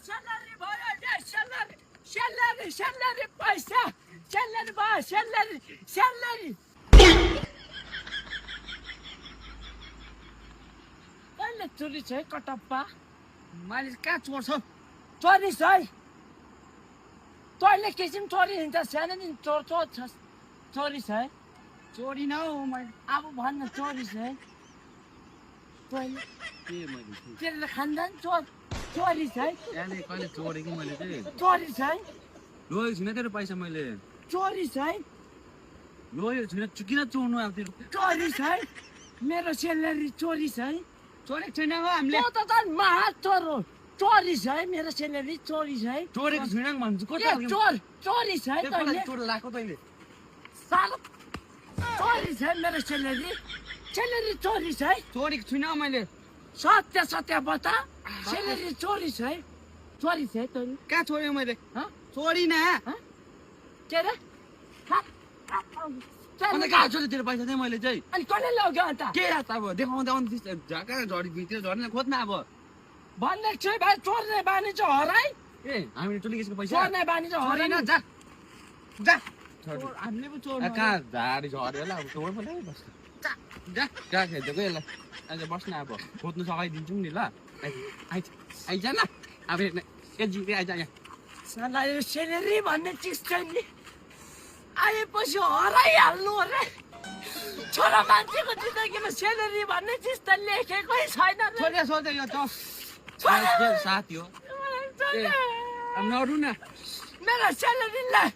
Selleri bana de selleri पैसा selleri bana selleri कहिले चोरी छ है कटप्पा मैले कहाँ चोर्छ चोरी छ है तैँले किसिम चोरी हिँड्छ सानोदेखि चोर चोरी छ है चोरी न हो मैले अब भन्न चोरी छ है तैँले के मैले तेरो खानदान चोरी छ है याले कहिले चोरेको मैले चाहिँ चोरी छ है लोएको छैन तेरो पैसा मैले चोरी छ है लोएको छैन किन चोर्नु अब तेरो चोरी छ है मेरो सेलेरी चोरी छ है चोरेको छैन हो हामीले म त झन् महाचोर हो चोरी छ है मेरो सेलेरी चोरी छ है चोरेको छैन भन्छु के चोरी छ है तैँले चोर लाएको तैँले सालो चोरी छ है मेरो सेलेरी चोरी छ है चोरेको छैन मैले सत्य बता सेलेरी चोरी छ है तैँले कहाँ छोड्यो मैले हँ? चोरी न के अरे अन्त कहाँ छोड्यो तेरो पैसा चाहिँ मैले चाहिँ अनि कसले लग्यो अन्त के याद अब देखाउँदा झका झडी भित्र झर्ने खोज्न अब भन्ने छु भाइ चोर्ने बानी चाहिँ हराइ ए हामीले टोलिकेसको पैसा चोर्ने बानी चाहिँ हराइ छोडेन जा जा हामीले पो चोर्नु कहाँ झाडी झऱ्यो होला अब चोर पो बस्छ जा कहाँ खेल्छको यसलाई अहिले बस्न अब खोज्नु सघाइदिन्छौँ नि ल आइज न अब एकजिटी आइज यहाँ साला यो सेलेरी भन्ने चिज चाहिँ नि आएपछि हराइहाल्नु अरे छोरा मान्छेको जिन्दगीमा सेलेरी भन्ने चिज त लेखेकै छैन रे। छोड्यो सोध्यो यो चस छोड्यो। साथी हो ए अब नरु न मेरो सेलेरीलाई